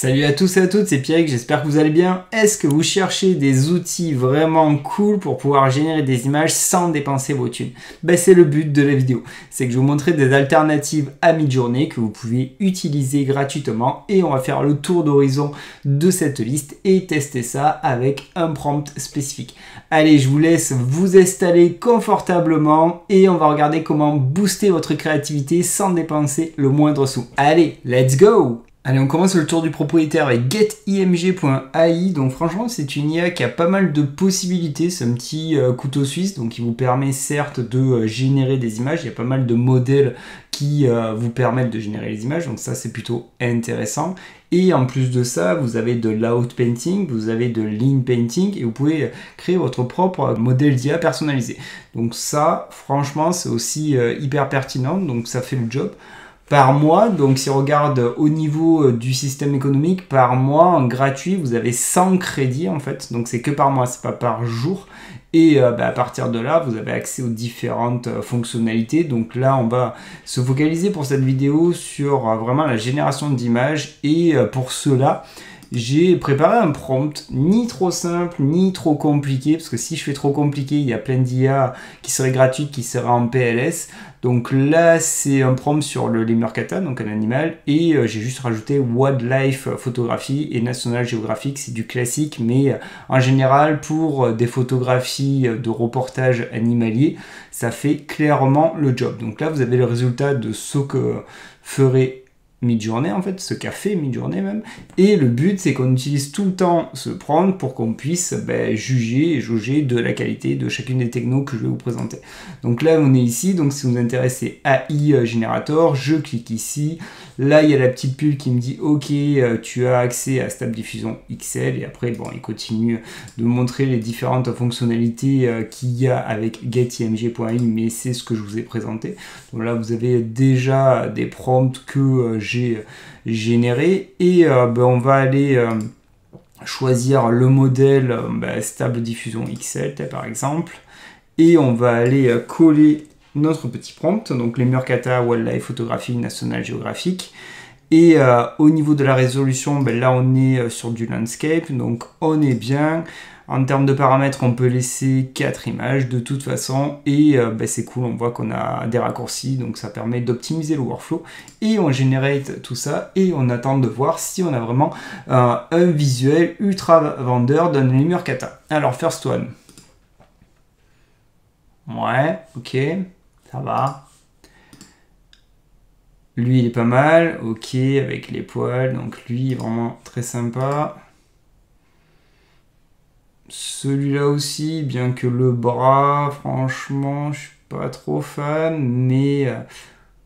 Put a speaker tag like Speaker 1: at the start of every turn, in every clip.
Speaker 1: Salut à tous et à toutes, c'est Pierrick, j'espère que vous allez bien. Est-ce que vous cherchez des outils vraiment cool pour pouvoir générer des images sans dépenser vos thunes? C'est le but de la vidéo, c'est que je vais vous montrer des alternatives à Midjourney que vous pouvez utiliser gratuitement et on va faire le tour d'horizon de cette liste et tester ça avec un prompt spécifique. Allez, je vous laisse vous installer confortablement et on va regarder comment booster votre créativité sans dépenser le moindre sou. Allez, let's go! Allez, on commence le tour du propriétaire avec getimg.ai. Donc franchement, c'est une IA qui a pas mal de possibilités. C'est un petit couteau suisse, donc qui vous permet certes de générer des images. Il y a pas mal de modèles qui vous permettent de générer les images. Donc ça, c'est plutôt intéressant. Et en plus de ça, vous avez de l'outpainting, vous avez de l'inpainting et vous pouvez créer votre propre modèle d'IA personnalisé. Donc ça, franchement, c'est aussi hyper pertinent. Donc ça fait le job. Par mois, donc si on regarde au niveau du système économique, par mois en gratuit, vous avez 100 crédits en fait, donc c'est que par mois, c'est pas par jour. Et à partir de là, vous avez accès aux différentes fonctionnalités. Donc là, on va se focaliser pour cette vidéo sur vraiment la génération d'images. Et pour cela, j'ai préparé un prompt ni trop simple ni trop compliqué, parce que si je fais trop compliqué, il y a plein d'IA qui seraient gratuites, qui seraient en PLS. Donc là, c'est un prompt sur le lemur kata, donc un animal, et j'ai juste rajouté wildlife photographie et National Geographic, c'est du classique, mais en général, pour des photographies de reportage animalier, ça fait clairement le job. Donc là, vous avez le résultat de ce que ferait Midjourney en fait, ce qu'a fait Midjourney même, et le but c'est qu'on utilise tout le temps ce prompt pour qu'on puisse juger et jauger de la qualité de chacune des technos que je vais vous présenter. Donc là on est ici, donc si vous vous intéressez à AI Generator, je clique ici, là il y a la petite pub qui me dit ok tu as accès à Stable Diffusion XL, et après bon il continue de montrer les différentes fonctionnalités qu'il y a avec getimg.ai, mais c'est ce que je vous ai présenté. Donc là vous avez déjà des prompts que j'ai généré et on va aller choisir le modèle Stable Diffusion XL par exemple, et on va aller coller notre petit prompt, donc les lemur kata, wildlife photographie, National Geographic. Et au niveau de la résolution, là on est sur du landscape, donc on est bien. En termes de paramètres, on peut laisser 4 images de toute façon, et c'est cool, on voit qu'on a des raccourcis, donc ça permet d'optimiser le workflow, et on génère tout ça, et on attend de voir si on a vraiment un visuel ultra vendeur d'un lemur kata. Alors, first one. Ouais, ok, ça va. Lui, il est pas mal, ok, avec les poils, donc lui, vraiment très sympa. Celui-là aussi, bien que le bras, franchement, je suis pas trop fan, mais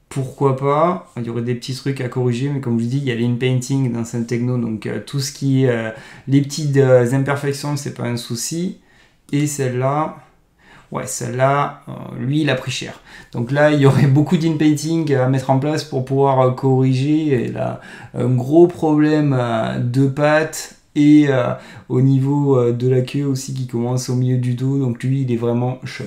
Speaker 1: pourquoi pas. Il y aurait des petits trucs à corriger, mais comme je vous dis, il y a l'inpainting dans cette techno, donc tout ce qui est les petites imperfections, c'est pas un souci. Et celle-là, ouais, celle-là, lui, il a pris cher. Donc là, il y aurait beaucoup d'inpainting à mettre en place pour pouvoir corriger. Et là, un gros problème de pattes. Et au niveau de la queue aussi qui commence au milieu du dos, donc lui il est vraiment chum.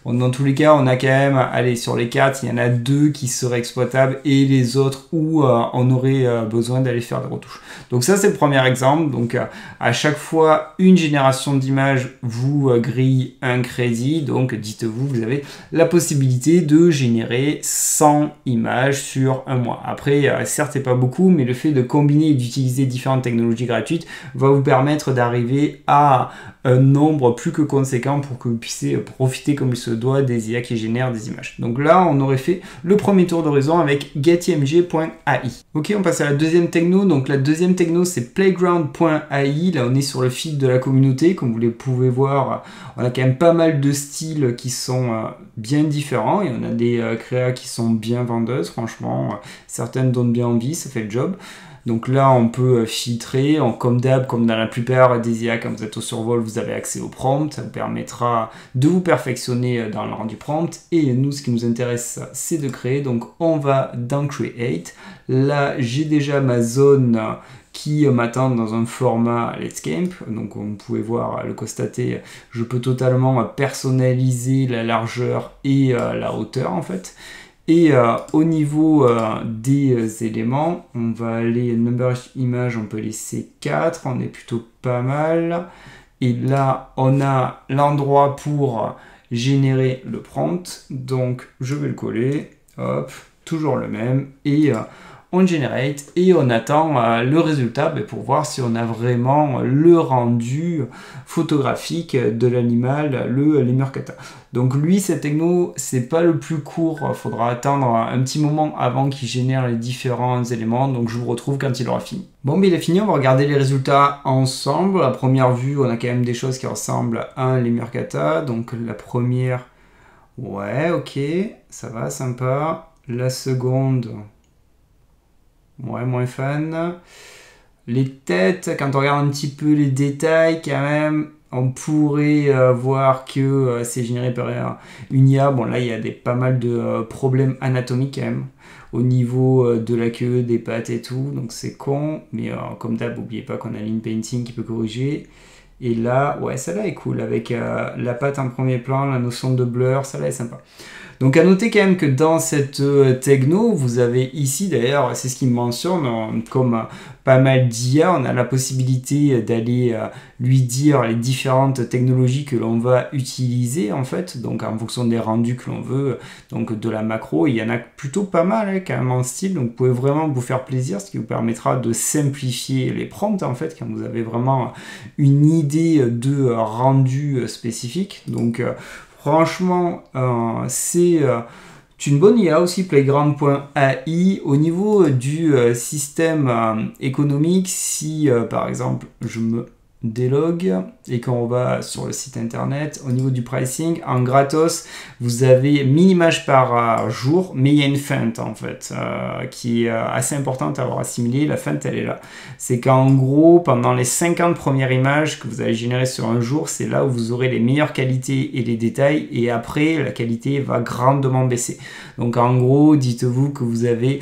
Speaker 1: Bon, dans tous les cas on a quand même, allez, sur les 4 il y en a 2 qui seraient exploitables et les autres où on aurait besoin d'aller faire des retouches. Donc ça c'est le premier exemple. Donc à chaque fois une génération d'images vous grille un crédit, donc dites-vous vous avez la possibilité de générer 100 images sur un mois. Après certes c'est pas beaucoup, mais le fait de combiner et d'utiliser différentes technologies gratuites va vous permettre d'arriver à un nombre plus que conséquent pour que vous puissiez profiter comme il se doit des IA qui génèrent des images. Donc là, on aurait fait le premier tour d'horizon avec getimg.ai. Ok, on passe à la deuxième techno. Donc la deuxième techno, c'est playground.ai. Là, on est sur le feed de la communauté. Comme vous les pouvez voir, on a quand même pas mal de styles qui sont bien différents et on a des créas qui sont bien vendeuses. Franchement, certaines donnent bien envie, ça fait le job. Donc là, on peut filtrer, comme d'hab, comme dans la plupart des IA, quand vous êtes au survol, vous avez accès au prompt. Ça vous permettra de vous perfectionner dans le rendu prompt. Et nous, ce qui nous intéresse, c'est de créer. Donc on va dans Create. Là, j'ai déjà ma zone qui m'attend dans un format Landscape. Donc vous pouvez voir, le constater, je peux totalement personnaliser la largeur et la hauteur en fait. Et au niveau des éléments, on va aller number image, on peut laisser 4, on est plutôt pas mal. Et là, on a l'endroit pour générer le prompt. Donc, je vais le coller. Hop, toujours le même. Et on generate et on attend le résultat pour voir si on a vraiment le rendu photographique de l'animal, le lemur kata. Donc lui, cette techno, c'est pas le plus court. Il faudra attendre un petit moment avant qu'il génère les différents éléments. Donc je vous retrouve quand il aura fini. Bon, mais il est fini. On va regarder les résultats ensemble. À première vue, on a quand même des choses qui ressemblent à un lemur kata. Donc la première, ouais, ok, ça va, sympa. La seconde, ouais, moins fan. Les têtes, quand on regarde un petit peu les détails, quand même, on pourrait voir que c'est généré par une IA. Bon, là, il y a pas mal de problèmes anatomiques, quand même, au niveau de la queue, des pattes et tout. Donc, c'est con. Mais comme d'hab, n'oubliez pas qu'on a l'in-painting qui peut corriger. Et là, ouais, celle-là est cool. Avec la patte en premier plan, la notion de blur, celle-là est sympa. Donc à noter quand même que dans cette techno, vous avez ici d'ailleurs, c'est ce qu'il mentionne, comme pas mal d'IA, on a la possibilité d'aller lui dire les différentes technologies que l'on va utiliser en fait, donc en fonction des rendus que l'on veut, donc de la macro, il y en a plutôt pas mal hein, quand même en style, donc vous pouvez vraiment vous faire plaisir, ce qui vous permettra de simplifier les prompts en fait, quand vous avez vraiment une idée de rendu spécifique, donc franchement, c'est une bonne IA aussi, Playground.ai. Au niveau du système économique, si par exemple je me délog et qu'on va sur le site internet, au niveau du pricing, en gratos, vous avez 1000 images par jour, mais il y a une feinte en fait qui est assez importante à avoir assimilée. La feinte, elle est là. C'est qu'en gros, pendant les 50 premières images que vous allez générer sur un jour, c'est là où vous aurez les meilleures qualités et les détails, et après, la qualité va grandement baisser. Donc en gros, dites-vous que vous avez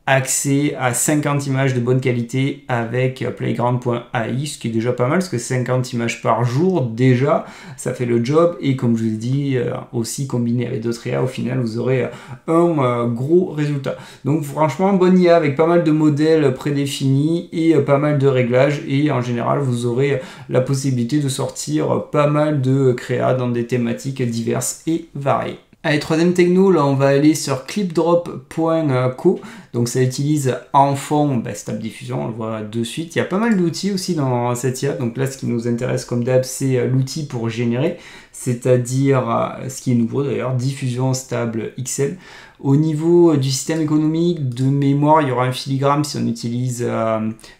Speaker 1: accès à 50 images de bonne qualité avec Playground.ai, ce qui est déjà pas mal, parce que 50 images par jour, déjà, ça fait le job, et comme je vous l'ai dit, aussi combiné avec d'autres IA, au final, vous aurez un gros résultat. Donc franchement, bonne IA avec pas mal de modèles prédéfinis et pas mal de réglages, et en général, vous aurez la possibilité de sortir pas mal de créas dans des thématiques diverses et variées. Allez, troisième techno, là on va aller sur clipdrop.co, donc ça utilise en fond Stable Diffusion, on le voit de suite. Il y a pas mal d'outils aussi dans cette IA, donc là ce qui nous intéresse comme d'hab c'est l'outil pour générer, c'est-à-dire ce qui est nouveau d'ailleurs, Diffusion Stable XL. Au niveau du système économique, de mémoire, il y aura un filigrane si on utilise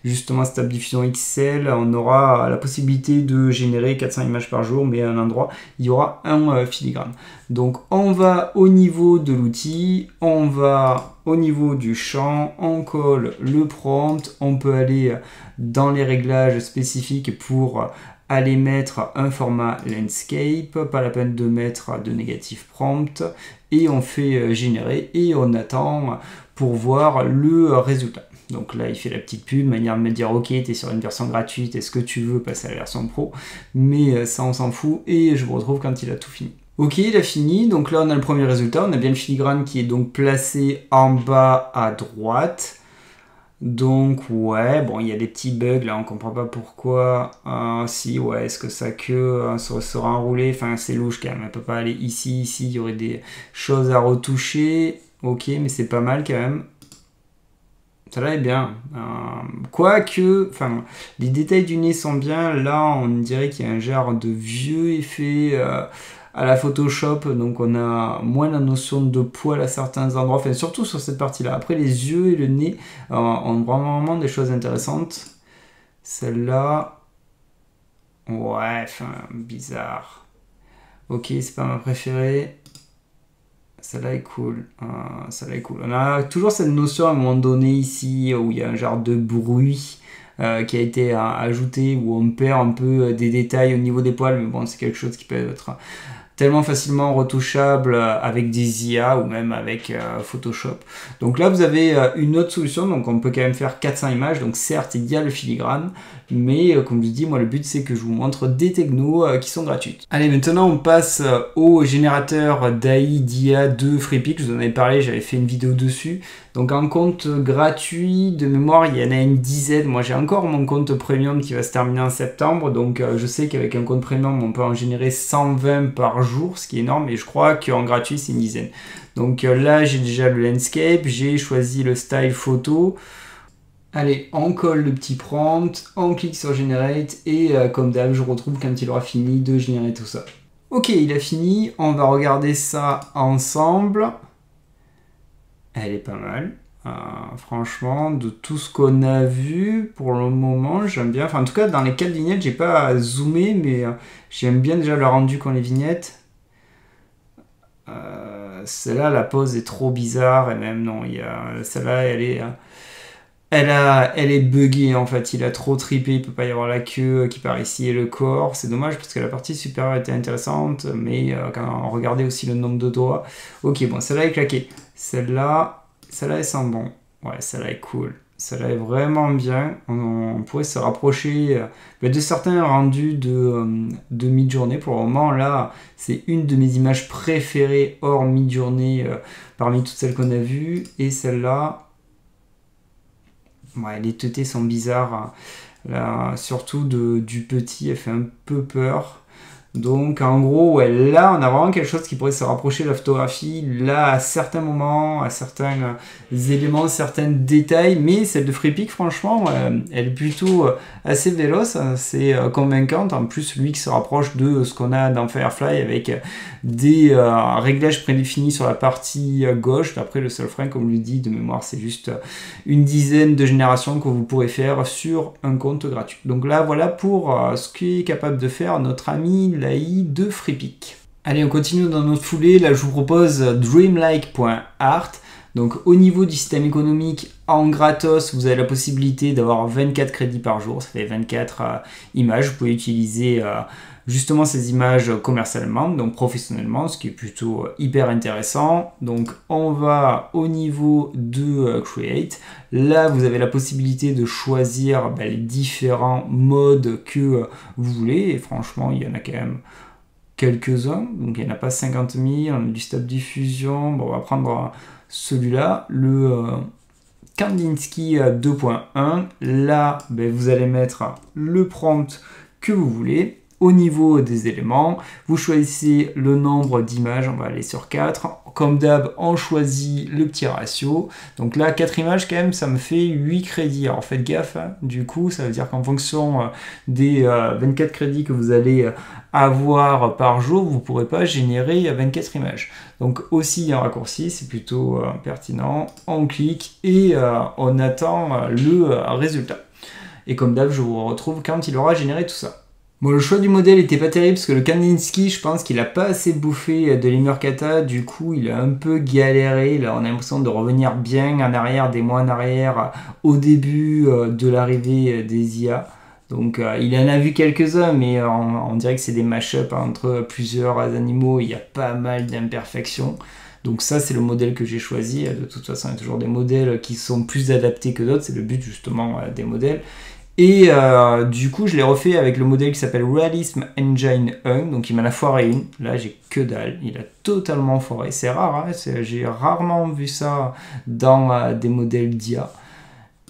Speaker 1: justement Stable Diffusion XL. On aura la possibilité de générer 400 images par jour, mais à un endroit, il y aura un filigrane. Donc on va au niveau de l'outil, on va au niveau du champ, on colle le prompt, on peut aller dans les réglages spécifiques pour aller mettre un format landscape, pas la peine de mettre de négatif prompt, et on fait générer et on attend pour voir le résultat. Donc là, il fait la petite pub, manière de me dire ok, tu es sur une version gratuite, est-ce que tu veux passer à la version pro? Mais ça, on s'en fout, et je vous retrouve quand il a tout fini. Ok, il a fini, donc là on a le premier résultat, on a bien le filigrane qui est donc placé en bas à droite. Donc ouais, bon, il y a des petits bugs là, on comprend pas pourquoi. Si, ouais, est-ce que sa queue sera enroulée? Enfin, c'est louche quand même, elle peut pas aller ici, il y aurait des choses à retoucher. Ok, mais c'est pas mal quand même. Ça là est bien. Quoique, enfin, les détails du nez sont bien. Là, on dirait qu'il y a un genre de vieux effet à la Photoshop, donc on a moins la notion de poil à certains endroits, enfin surtout sur cette partie-là. Après, les yeux et le nez ont vraiment des choses intéressantes. Celle-là, ouais, enfin, bizarre. Ok, c'est pas ma préférée. Celle-là est cool. Celle-là est cool. On a toujours cette notion à un moment donné ici où il y a un genre de bruit qui a été ajouté, où on perd un peu des détails au niveau des poils, mais bon, c'est quelque chose qui peut être tellement facilement retouchable avec des IA ou même avec Photoshop. Donc là vous avez une autre solution, donc on peut quand même faire 400 images, donc certes il y a le filigrane, mais comme je dis, moi le but c'est que je vous montre des technos qui sont gratuites. Allez, maintenant on passe au générateur d'AI d'IA de Freepik. Je vous en avais parlé, j'avais fait une vidéo dessus. Donc en compte gratuit, de mémoire il y en a une dizaine. Moi j'ai encore mon compte premium qui va se terminer en septembre, donc je sais qu'avec un compte premium on peut en générer 120 par jour, ce qui est énorme, et je crois qu'en gratuit c'est une dizaine. Donc là j'ai déjà le landscape, j'ai choisi le style photo. Allez, on colle le petit prompt, on clique sur Generate et comme d'hab, je retrouve quand il aura fini de générer tout ça. Ok, il a fini, on va regarder ça ensemble. Elle est pas mal. Franchement, de tout ce qu'on a vu, pour le moment, j'aime bien. Enfin, en tout cas, dans les 4 vignettes, j'ai pas zoomé, mais j'aime bien déjà le rendu qu'ont les vignettes. Celle-là, la pose est trop bizarre, et même non, celle-là, elle est buggée en fait, il a trop trippé, il peut pas y avoir la queue qui part ici et le corps. C'est dommage parce que la partie supérieure était intéressante, mais quand on regardait aussi le nombre de doigts. Ok, bon, celle-là est claquée. Celle-là, elle sent bon. Ouais, celle-là est cool. Celle-là est vraiment bien. On pourrait se rapprocher de certains rendus de mid-journée. Pour le moment, là, c'est une de mes images préférées hors mid-journée parmi toutes celles qu'on a vues. Et celle-là, ouais, les teutés sont bizarres. Là, surtout du petit, elle fait un peu peur. Donc en gros, ouais, là on a vraiment quelque chose qui pourrait se rapprocher de la photographie, là à certains moments, à certains éléments, certains détails, mais celle de Freepik franchement, elle est plutôt assez véloce, assez convaincante, en plus lui qui se rapproche de ce qu'on a dans Firefly avec des réglages prédéfinis sur la partie gauche. Après le seul frein, comme je le dis de mémoire, c'est juste une dizaine de générations que vous pourrez faire sur un compte gratuit. Donc là voilà pour ce qu'est capable de faire notre ami l'AI de Freepik. Allez, on continue dans notre foulée. Là, je vous propose dreamlike.art. Donc, au niveau du système économique, en gratos, vous avez la possibilité d'avoir 24 crédits par jour. Ça fait 24 images. Vous pouvez utiliser justement ces images commercialement, donc professionnellement, ce qui est plutôt hyper intéressant. Donc, on va au niveau de Create. Là, vous avez la possibilité de choisir les différents modes que vous voulez. Et franchement, il y en a quand même quelques-uns. Donc, il n'y en a pas 50 000. On a du stop diffusion. Bon, on va prendre celui-là, le Kandinsky 2.1. Là, vous allez mettre le prompt que vous voulez. Au niveau des éléments, vous choisissez le nombre d'images, on va aller sur 4. Comme d'hab, on choisit le petit ratio. Donc là, 4 images quand même, ça me fait 8 crédits. Alors faites gaffe, hein. Du coup, ça veut dire qu'en fonction des 24 crédits que vous allez avoir par jour, vous ne pourrez pas générer 24 images. Donc aussi un raccourci, c'est plutôt pertinent. On clique et on attend le résultat. Et comme d'hab, je vous retrouve quand il aura généré tout ça. Bon, le choix du modèle était pas terrible parce que le Kandinsky, je pense qu'il a pas assez bouffé de l'Immercata, du coup il a un peu galéré. Là, on a l'impression de revenir bien en arrière, des mois en arrière, au début de l'arrivée des IA. Donc il en a vu quelques-uns, mais on dirait que c'est des mash-up entre plusieurs animaux, il y a pas mal d'imperfections. Donc ça, c'est le modèle que j'ai choisi. De toute façon, il y a toujours des modèles qui sont plus adaptés que d'autres, c'est le but justement des modèles. Et du coup, je l'ai refait avec le modèle qui s'appelle Realism Engine 1, donc il m'en a foiré une. Là, j'ai que dalle, il a totalement foiré. C'est rare, hein, j'ai rarement vu ça dans des modèles d'IA.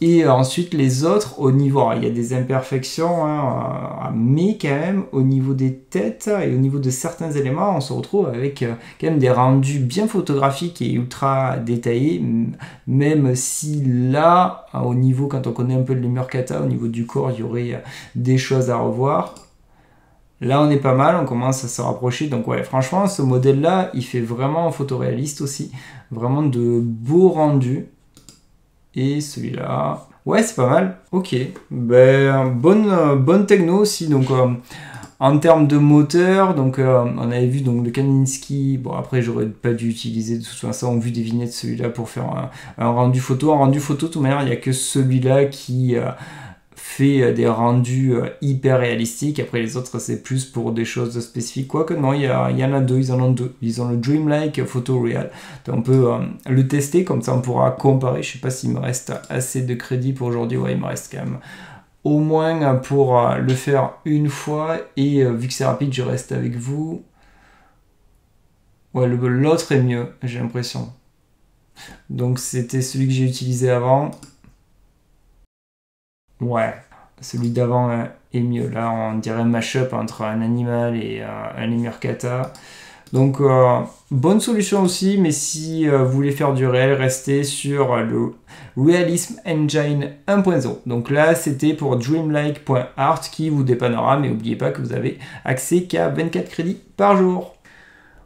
Speaker 1: Et ensuite, les autres, au niveau, alors, il y a des imperfections, hein, mais quand même, au niveau des têtes et au niveau de certains éléments, on se retrouve avec quand même des rendus bien photographiques et ultra détaillés, même si là, au niveau, quand on connaît un peu de l'Immercata, au niveau du corps, il y aurait des choses à revoir. Là, on est pas mal, on commence à se rapprocher. Donc ouais, franchement, ce modèle-là, il fait vraiment photoréaliste aussi. Vraiment de beaux rendus. Et celui-là, ouais, c'est pas mal. Ok, bonne techno aussi. Donc en termes de moteur, donc on avait vu donc le Kandinsky. Bon, après j'aurais pas dû utiliser de toute façon vu des vignettes celui-là pour faire un rendu photo. En rendu photo, de toute manière, il n'y a que celui-là qui fait des rendus hyper réalistiques. Après les autres c'est plus pour des choses spécifiques. Quoique non, il y en a deux, ils en ont deux. Ils ont le Dreamlike Photoreal. Donc on peut le tester, comme ça on pourra comparer. Je sais pas s'il me reste assez de crédit pour aujourd'hui. Ouais, il me reste quand même au moins pour le faire une fois. Et vu que c'est rapide, je reste avec vous. Ouais, l'autre est mieux, j'ai l'impression. Donc c'était celui que j'ai utilisé avant. Ouais, celui d'avant est mieux. Là, on dirait un mash-up entre un animal et un Lemur Kata. Donc, bonne solution aussi, mais si vous voulez faire du réel, restez sur le Realism Engine 1.0. Donc là, c'était pour dreamlike.art qui vous dépannera, mais n'oubliez pas que vous avez accès qu'à 24 crédits par jour.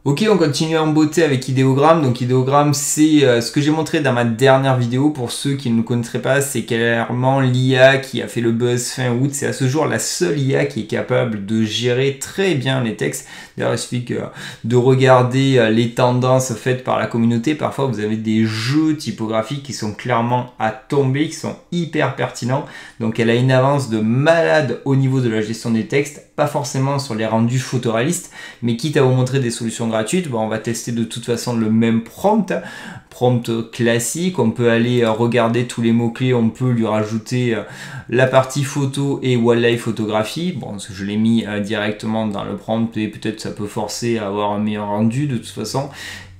Speaker 1: Ok, on continue en beauté avec Ideogram. Donc Ideogram, c'est ce que j'ai montré dans ma dernière vidéo. Pour ceux qui ne le connaîtraient pas, c'est clairement l'IA qui a fait le buzz fin août. C'est à ce jour la seule IA qui est capable de gérer très bien les textes. D'ailleurs, il suffit de regarder les tendances faites par la communauté. Parfois, vous avez des jeux typographiques qui sont clairement à tomber, qui sont hyper pertinents. Donc elle a une avance de malade au niveau de la gestion des textes. Pas forcément sur les rendus photoréalistes, mais quitte à vous montrer des solutions gratuites, bon, on va tester de toute façon le même prompt classique. On peut aller regarder tous les mots-clés, on peut lui rajouter la partie photo et wildlife photographie. Bon, je l'ai mis directement dans le prompt et peut-être ça peut forcer à avoir un meilleur rendu de toute façon.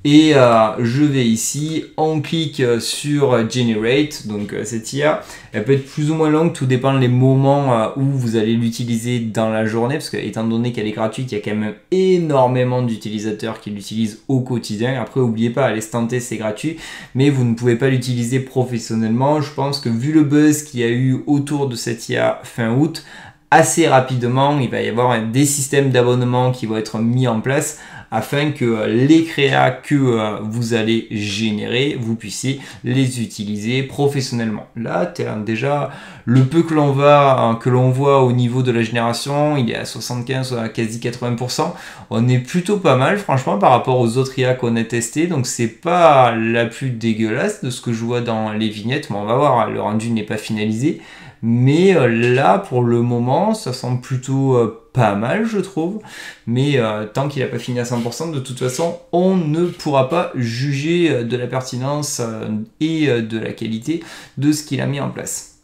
Speaker 1: Et je vais ici, on clique sur Generate, donc cette IA, elle peut être plus ou moins longue, tout dépend des moments où vous allez l'utiliser dans la journée, parce que étant donné qu'elle est gratuite, il y a quand même énormément d'utilisateurs qui l'utilisent au quotidien. Après, n'oubliez pas, à l'instant T, c'est gratuit, mais vous ne pouvez pas l'utiliser professionnellement. Je pense que vu le buzz qu'il y a eu autour de cette IA fin août, assez rapidement, il va y avoir des systèmes d'abonnement qui vont être mis en place afin que les créas que vous allez générer, vous puissiez les utiliser professionnellement. Là, déjà, le peu que l'on voit au niveau de la génération, il est à 75, à quasi 80%. On est plutôt pas mal, franchement, par rapport aux autres IA qu'on a testé. Donc, c'est pas la plus dégueulasse de ce que je vois dans les vignettes. Mais on va voir, le rendu n'est pas finalisé. Mais là, pour le moment, ça semble plutôt pas mal, je trouve. Mais tant qu'il n'a pas fini à 100%, de toute façon, on ne pourra pas juger de la pertinence et de la qualité de ce qu'il a mis en place.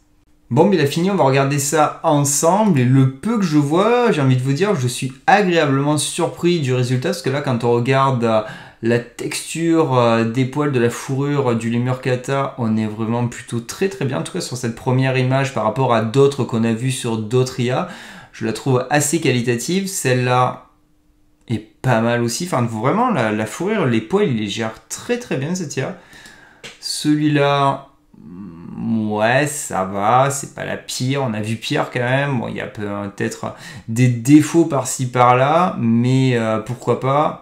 Speaker 1: Bon, mais il a fini, on va regarder ça ensemble. Et le peu que je vois, j'ai envie de vous dire, je suis agréablement surpris du résultat. Parce que là, quand on regarde la texture des poils de la fourrure du Lemur Kata, on est vraiment plutôt très très bien. En tout cas, sur cette première image par rapport à d'autres qu'on a vues sur d'autres IA, je la trouve assez qualitative. Celle-là est pas mal aussi. Enfin, vraiment, la fourrure, les poils, il les gère très très bien cette IA. Celui-là, ouais, ça va, c'est pas la pire. On a vu pire quand même. Bon, il y a peut-être des défauts par-ci par-là, mais pourquoi pas.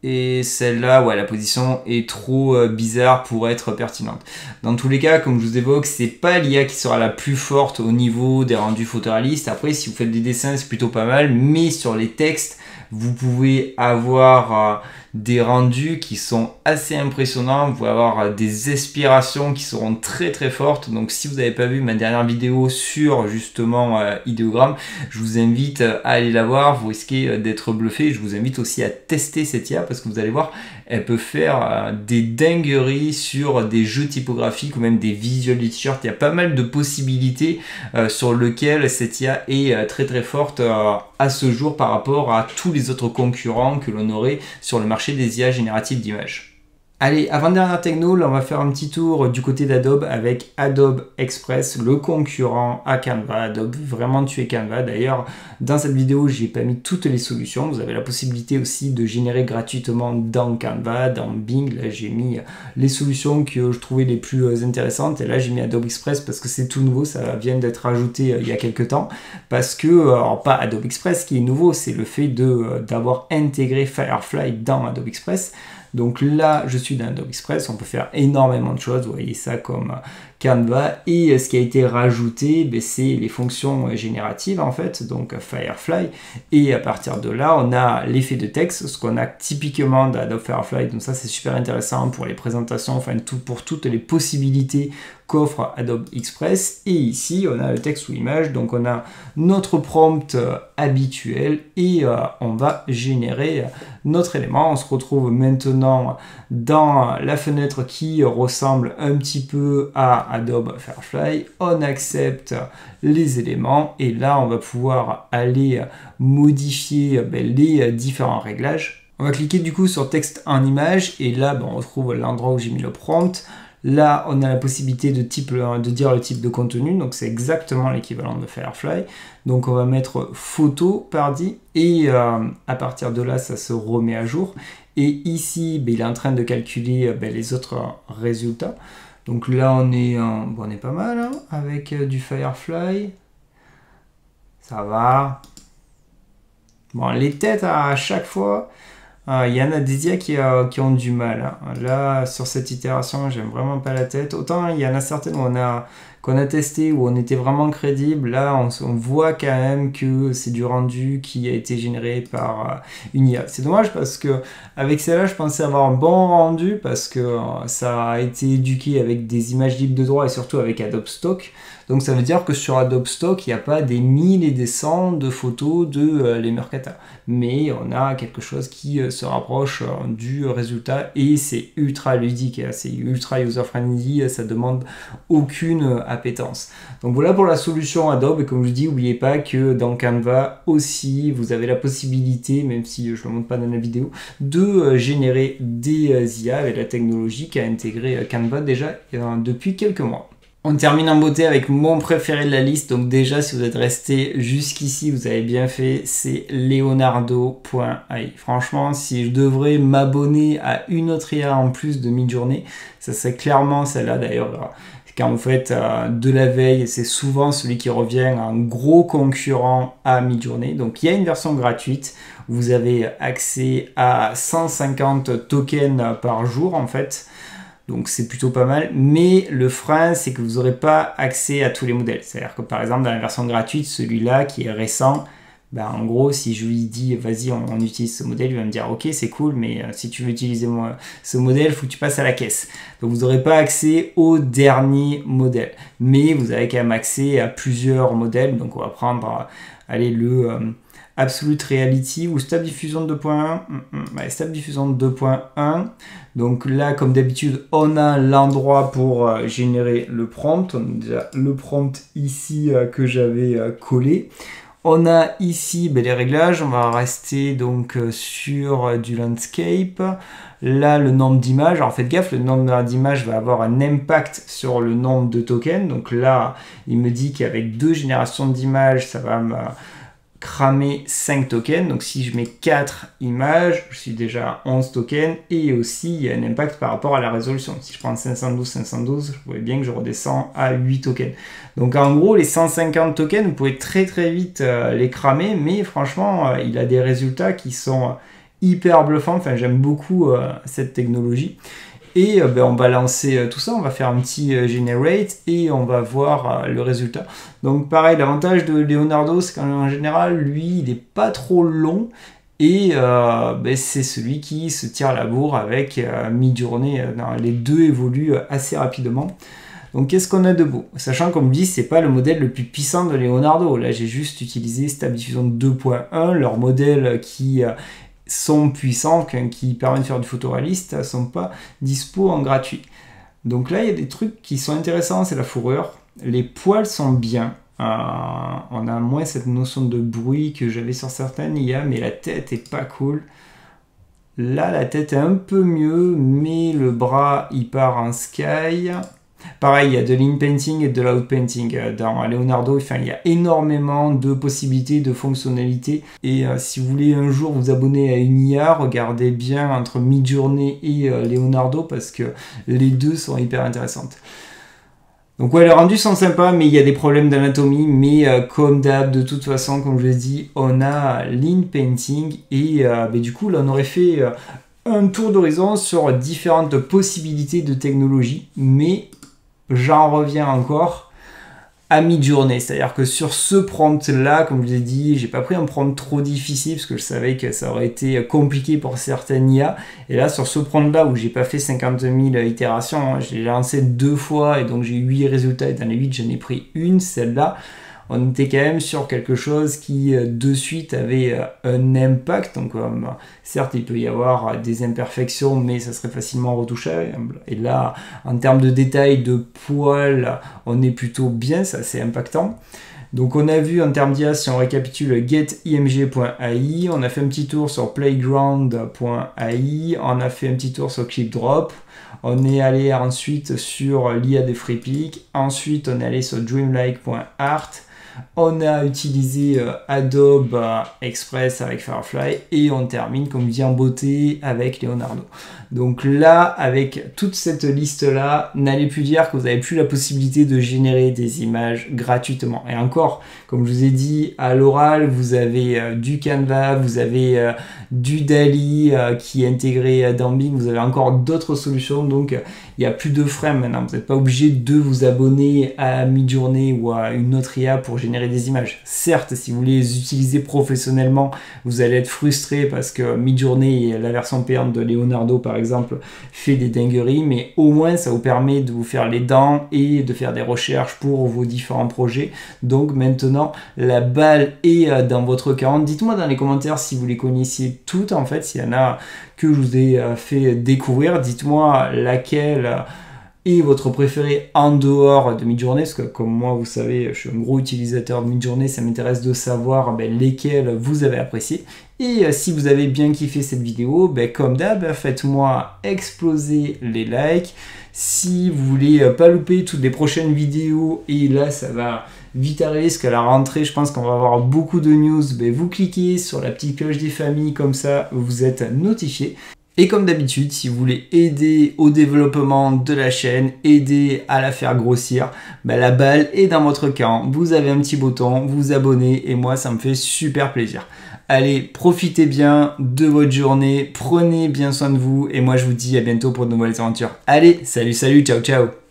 Speaker 1: Et celle-là, ouais, la position est trop bizarre pour être pertinente. Dans tous les cas, comme je vous évoque, c'est pas l'IA qui sera la plus forte au niveau des rendus photoréalistes. Après, si vous faites des dessins, c'est plutôt pas mal. Mais sur les textes, vous pouvez avoir des rendus qui sont assez impressionnants. Vous pouvez avoir des aspirations qui seront très très fortes. Donc si vous n'avez pas vu ma dernière vidéo sur justement Ideogram, je vous invite à aller la voir. Vous risquez d'être bluffé. Je vous invite aussi à tester cette IA parce que vous allez voir, elle peut faire des dingueries sur des jeux typographiques ou même des visuels de t-shirt. Il y a pas mal de possibilités sur lesquelles cette IA est très très forte à ce jour par rapport à tous les autres concurrents que l'on aurait sur le marché des IA génératives d'images. Allez, avant-dernière techno, là on va faire un petit tour du côté d'Adobe avec Adobe Express, le concurrent à Canva. Adobe veut vraiment tuer Canva. D'ailleurs, dans cette vidéo, j'ai pas mis toutes les solutions. Vous avez la possibilité aussi de générer gratuitement dans Canva, dans Bing. Là, j'ai mis les solutions que je trouvais les plus intéressantes. Et là, j'ai mis Adobe Express parce que c'est tout nouveau. Ça vient d'être ajouté il y a quelques temps. Parce que, alors pas Adobe Express qui est nouveau, c'est le fait d'avoir intégré Firefly dans Adobe Express. Donc là, je suis dans Adobe Express, on peut faire énormément de choses. Vous voyez ça comme Canva, et ce qui a été rajouté, c'est les fonctions génératives en fait, donc Firefly, et à partir de là on a l'effet de texte, ce qu'on a typiquement d'Adobe Firefly, donc ça c'est super intéressant pour les présentations, enfin pour toutes les possibilités qu'offre Adobe Express. Et ici on a le texte ou image, donc on a notre prompt habituel et on va générer notre élément. On se retrouve maintenant dans la fenêtre qui ressemble un petit peu à Adobe Firefly. On accepte les éléments et là on va pouvoir aller modifier les différents réglages. On va cliquer du coup sur texte en image et là on retrouve l'endroit où j'ai mis le prompt. Là, on a la possibilité de dire le type de contenu, donc c'est exactement l'équivalent de Firefly. Donc on va mettre photo pardi et à partir de là, ça se remet à jour. Et ici, il est en train de calculer les autres résultats. Donc là, on est pas mal hein, avec du Firefly. Ça va. Bon, les têtes à chaque fois... Il y en a des IA qui ont du mal. Hein. Là, sur cette itération, j'aime vraiment pas la tête. Autant il y en a certaines qu'on a testé, où on était vraiment crédible. Là, on voit quand même que c'est du rendu qui a été généré par une IA. C'est dommage parce que avec celle-là, je pensais avoir un bon rendu parce que ça a été éduqué avec des images libres de droit et surtout avec Adobe Stock. Donc ça veut dire que sur Adobe Stock, il n'y a pas des 1000 et des 100 de photos de l'Emercata. Mais on a quelque chose qui se rapproche du résultat et c'est ultra ludique, c'est ultra user-friendly, ça demande aucune appétence. Donc voilà pour la solution Adobe. Et comme je dis, n'oubliez pas que dans Canva aussi, vous avez la possibilité, même si je ne le montre pas dans la vidéo, de générer des IA avec la technologie qu'a intégré Canva déjà depuis quelques mois. On termine en beauté avec mon préféré de la liste. Donc déjà, si vous êtes resté jusqu'ici, vous avez bien fait. C'est Leonardo.ai. Franchement, si je devrais m'abonner à une autre IA en plus de Midjourney, ça serait clairement celle-là d'ailleurs. Quand vous faites de la veille, c'est souvent celui qui revient en gros concurrent à Midjourney. Donc il y a une version gratuite. Vous avez accès à 150 tokens par jour en fait. Donc c'est plutôt pas mal, mais le frein c'est que vous n'aurez pas accès à tous les modèles. C'est-à-dire que par exemple dans la version gratuite, celui-là qui est récent, en gros si je lui dis vas-y on utilise ce modèle, il va me dire ok c'est cool, mais si tu veux utiliser ce modèle, il faut que tu passes à la caisse. Donc vous n'aurez pas accès au dernier modèle, mais vous avez quand même accès à plusieurs modèles. Donc on va prendre le... Absolute Reality ou Stable Diffusion 2.1. Stable Diffusion 2.1. Donc là, comme d'habitude, on a l'endroit pour générer le prompt. On a déjà le prompt ici que j'avais collé. On a ici les réglages. On va rester donc sur du landscape. Là, le nombre d'images. Alors faites gaffe, le nombre d'images va avoir un impact sur le nombre de tokens. Donc là, il me dit qu'avec 2 générations d'images, ça va me cramer 5 tokens. Donc si je mets 4 images, je suis déjà à 11 tokens. Et aussi, il y a un impact par rapport à la résolution. Si je prends 512, vous voyez bien que je redescends à 8 tokens. Donc en gros, les 150 tokens, vous pouvez très vite les cramer. Mais franchement, il a des résultats qui sont hyper bluffants. Enfin, j'aime beaucoup cette technologie. Et on va lancer tout ça, on va faire un petit generate et on va voir le résultat. Donc pareil, l'avantage de Leonardo, c'est qu'en général, lui, il n'est pas trop long et c'est celui qui se tire la bourre avec Midjourney. Les deux évoluent assez rapidement. Donc qu'est-ce qu'on a de beau? Sachant qu'on me dit c'est pas le modèle le plus puissant de Leonardo. Là, j'ai juste utilisé Stable Diffusion 2.1, leur modèle qui... sont puissants, qui permettent de faire du photoréaliste, ne sont pas dispo en gratuit. Donc là, il y a des trucs qui sont intéressants, c'est la fourrure. Les poils sont bien. On a moins cette notion de bruit que j'avais sur certaines IA, mais la tête est pas cool. Là, la tête est un peu mieux, mais le bras, il part en sky. Pareil, il y a de l'in-painting et de l'out-painting. Dans Leonardo, il y a énormément de possibilités, de fonctionnalités. Et si vous voulez un jour vous abonner à une IA, regardez bien entre Midjourney et Leonardo parce que les deux sont hyper intéressantes. Donc ouais, les rendus sont sympas, mais il y a des problèmes d'anatomie. Mais comme d'hab, de toute façon, comme je l'ai dit, on a l'in-painting. Et du coup, là, on aurait fait un tour d'horizon sur différentes possibilités de technologie. Mais... j'en reviens encore à mi-journée. C'est-à-dire que sur ce prompt-là, comme je vous ai dit, j'ai pas pris un prompt trop difficile parce que je savais que ça aurait été compliqué pour certaines IA. Et là, sur ce prompt-là où j'ai pas fait 50 000 itérations, hein, je l'ai lancé 2 fois et donc j'ai eu 8 résultats et dans les 8, j'en ai pris une, celle-là. On était quand même sur quelque chose qui de suite avait un impact. Donc certes, il peut y avoir des imperfections, mais ça serait facilement retouchable. Et là, en termes de détails, de poils, on est plutôt bien, c'est assez impactant. Donc on a vu en termes d'IA, si on récapitule, getimg.ai, on a fait un petit tour sur playground.ai, on a fait un petit tour sur clipdrop, on est allé ensuite sur l'IA de FreePic, ensuite on est allé sur dreamlike.art, on a utilisé Adobe Express avec Firefly et on termine, comme je dis, en beauté avec Leonardo. Donc là, avec toute cette liste-là, n'allez plus dire que vous n'avez plus la possibilité de générer des images gratuitement. Et encore, comme je vous ai dit, à l'oral, vous avez du Canva, vous avez du DALL-E qui est intégré dans Bing, vous avez encore d'autres solutions, donc il n'y a plus de frais maintenant. Vous n'êtes pas obligé de vous abonner à Midjourney ou à une autre IA pour générer des images. Certes, si vous voulez les utiliser professionnellement, vous allez être frustré parce que Midjourney et la version payante de Leonardo, par exemple, fait des dingueries, mais au moins ça vous permet de vous faire les dents et de faire des recherches pour vos différents projets. Donc maintenant, la balle est dans votre camp. Dites-moi dans les commentaires si vous les connaissiez toutes, en fait, s'il y en a que je vous ai fait découvrir. Dites-moi laquelle est votre préféré en dehors de Midjourney, parce que comme moi, vous savez, je suis un gros utilisateur de Midjourney, ça m'intéresse de savoir lesquels vous avez apprécié. Et si vous avez bien kiffé cette vidéo, comme d'hab, faites-moi exploser les likes. Si vous voulez pas louper toutes les prochaines vidéos, et là ça va vite arriver parce qu'à la rentrée, je pense qu'on va avoir beaucoup de news, vous cliquez sur la petite cloche des familles, comme ça vous êtes notifié. Et comme d'habitude, si vous voulez aider au développement de la chaîne, aider à la faire grossir, la balle est dans votre camp. Vous avez un petit bouton, vous abonnez et moi ça me fait super plaisir. Allez, profitez bien de votre journée, prenez bien soin de vous et moi je vous dis à bientôt pour de nouvelles aventures. Allez, salut, ciao, ciao!